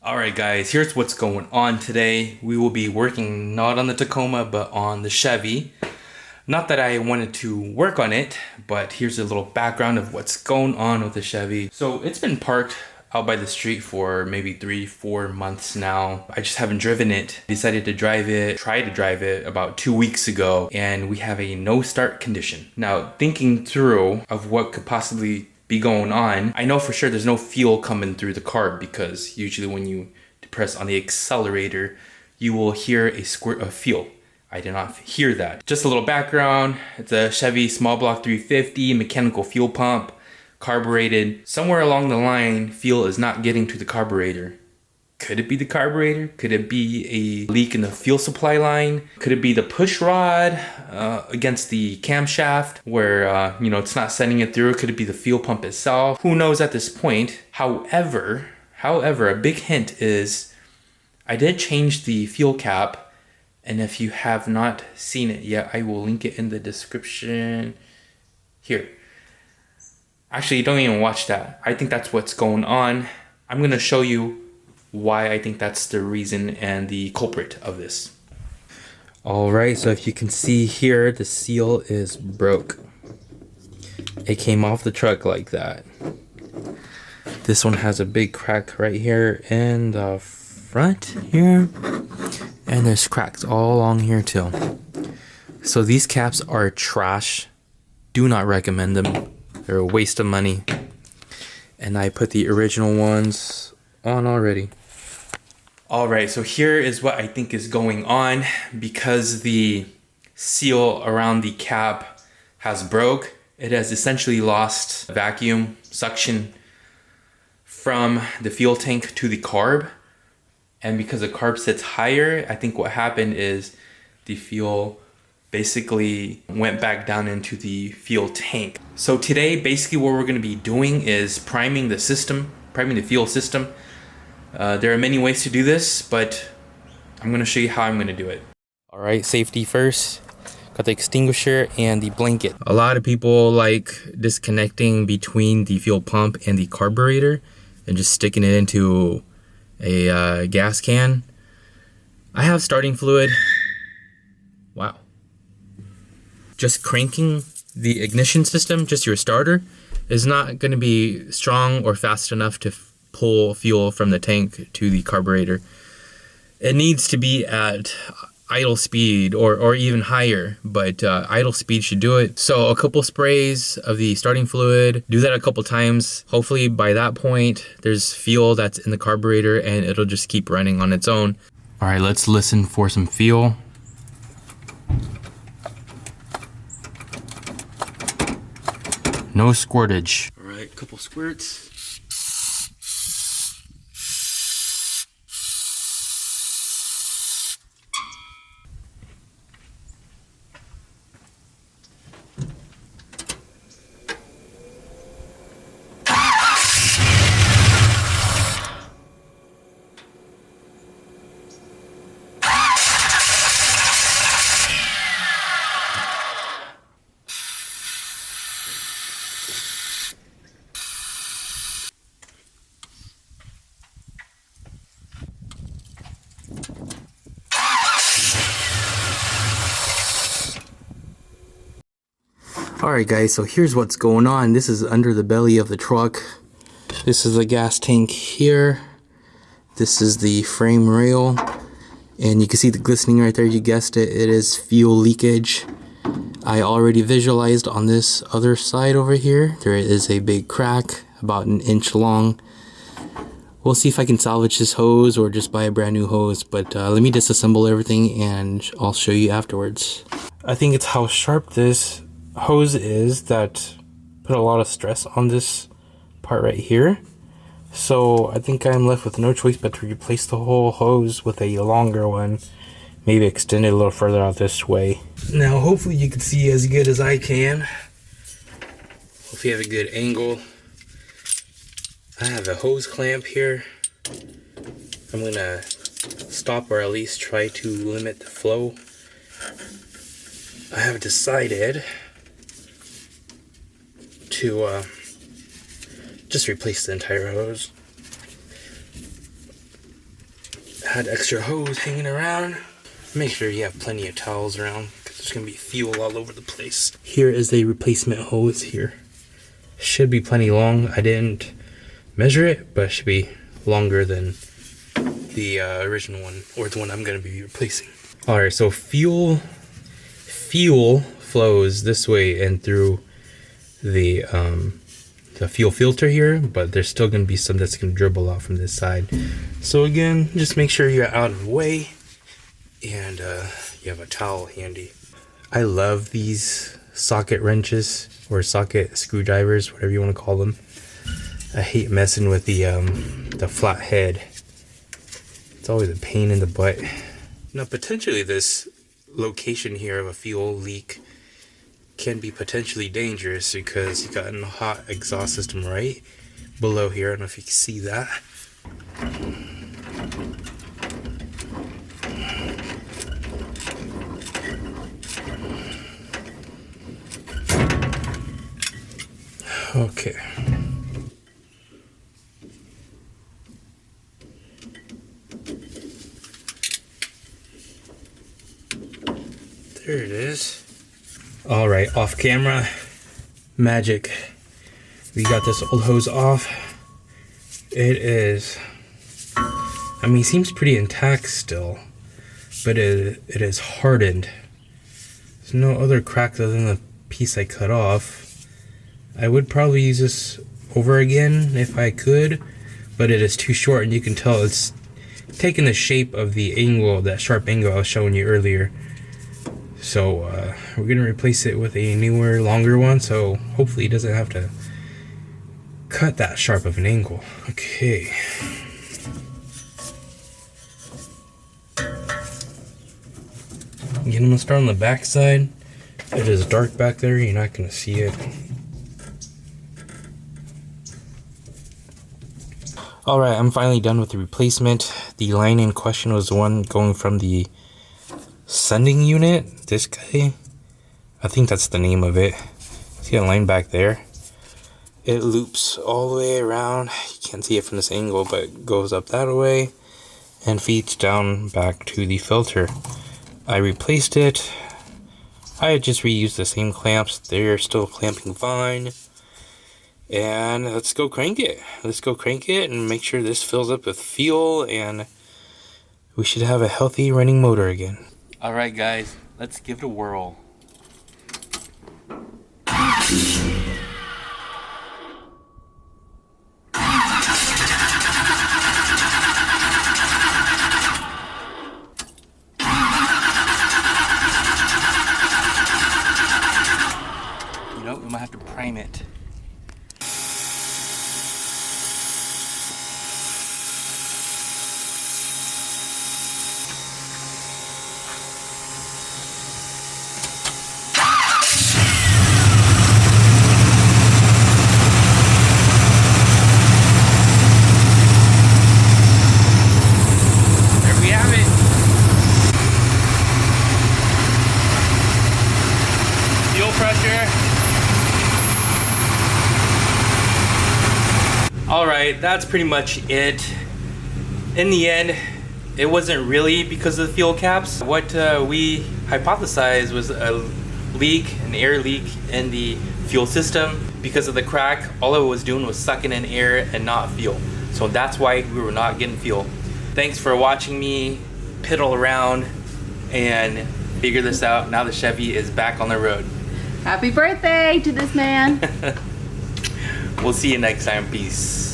Alright guys, here's what's going on today. We will be working not on the Tacoma, but on the Chevy. Not that I wanted to work on it, but here's a little background of what's going on with the Chevy. So it's been parked out by the street for maybe 3-4 months now. I just haven't driven it. Decided to try to drive it about 2 weeks ago, and we have a no start condition. Now, thinking through of what could possibly be going on, I know for sure there's no fuel coming through the carb, because usually when you press on the accelerator, you will hear a squirt of fuel. I did not hear that. Just a little background. It's a Chevy small block 350 mechanical fuel pump, carbureted. Somewhere along the line, fuel is not getting to the carburetor. Could it be the carburetor? Could it be a leak in the fuel supply line? Could it be the push rod against the camshaft where it's not sending it through? Could it be the fuel pump itself? Who knows at this point? However, a big hint is I did change the fuel cap, and if you have not seen it yet, I will link it in the description here. Actually, don't even watch that. I think that's what's going on. I'm gonna show you why I think that's the reason and the culprit of this. Alright, so if you can see here, the seal is broke. It came off the truck like that. This one has a big crack right here in the front here. And there's cracks all along here too. So these caps are trash. Do not recommend them. They're a waste of money. And I put the original ones on already. Alright, so here is what I think is going on. Because the seal around the cap has broke, it has essentially lost vacuum suction from the fuel tank to the carb. And because the carb sits higher, I think what happened is the fuel basically went back down into the fuel tank. So today, basically what we're going to be doing is priming the fuel system. There are many ways to do this, but I'm going to show you how I'm going to do it. Alright, safety first. Got the extinguisher and the blanket. A lot of people like disconnecting between the fuel pump and the carburetor and just sticking it into a gas can. I have starting fluid. Wow. Just cranking the ignition system, just your starter, is not going to be strong or fast enough to pull fuel from the tank to the carburetor. It needs to be at idle speed or even higher, but idle speed should do it. So a couple sprays of the starting fluid, do that a couple times. Hopefully by that point there's fuel that's in the carburetor and it'll just keep running on its own. All right, let's listen for some fuel. No squirtage. All right, couple squirts. Alright guys, so here's what's going on. This is under the belly of the truck. This is the gas tank here. This is the frame rail. And you can see the glistening right there, you guessed it, it is fuel leakage. I already visualized on this other side over here. There is a big crack, about 1 inch long. We'll see if I can salvage this hose or just buy a brand new hose, but let me disassemble everything and I'll show you afterwards. I think it's how sharp this hose is that put a lot of stress on this part right here. So I think I'm left with no choice but to replace the whole hose with a longer one. Maybe extend it a little further out this way. Now hopefully you can see as good as I can. Hopefully you have a good angle. I have a hose clamp here. I'm gonna stop or at least try to limit the flow. I have decided to just replace the entire hose. had extra hose hanging around. Make sure you have plenty of towels around because there's going to be fuel all over the place. Here is a replacement hose here. Should be plenty long. I didn't measure it, but it should be longer than the original one, or the one I'm going to be replacing. Alright, so fuel flows this way and through the fuel filter here, but there's still going to be some that's going to dribble out from this side. So again, just make sure you're out of the way and you have a towel handy. I love these socket wrenches or socket screwdrivers, whatever you want to call them. I hate messing with the flat head. It's always a pain in the butt. Now potentially this location here of a fuel leak can be potentially dangerous because you got a hot exhaust system right below here. I don't know if you can see that. Okay. There it is. All right, off camera magic. We got this old hose off. It is, I mean, it seems pretty intact still, but it is hardened. There's no other cracks other than the piece I cut off. I would probably use this over again if I could, but it is too short, and you can tell it's taking the shape of the angle, that sharp angle I was showing you earlier. So we're gonna replace it with a newer, longer one, so hopefully it doesn't have to cut that sharp of an angle. Okay. Again, I'm gonna start on the back side. It is dark back there, you're not gonna see it. Alright, I'm finally done with the replacement. The line in question was the one going from the sending unit. This guy, I think that's the name of it. See a line back there? It loops all the way around. You can't see it from this angle, but it goes up that way and feeds down back to the filter. I replaced it. I just reused the same clamps. They're still clamping fine. And let's go crank it. Let's go crank it and make sure this fills up with fuel, and we should have a healthy running motor again. Alright guys, let's give it a whirl. You know, we might have to prime it. Alright, that's pretty much it. In the end, it wasn't really because of the fuel caps. What we hypothesized was a leak, an air leak in the fuel system. Because of the crack, all it was doing was sucking in air and not fuel. So that's why we were not getting fuel. Thanks for watching me piddle around and figure this out. Now the Chevy is back on the road. Happy birthday to this man. We'll see you next time. Peace.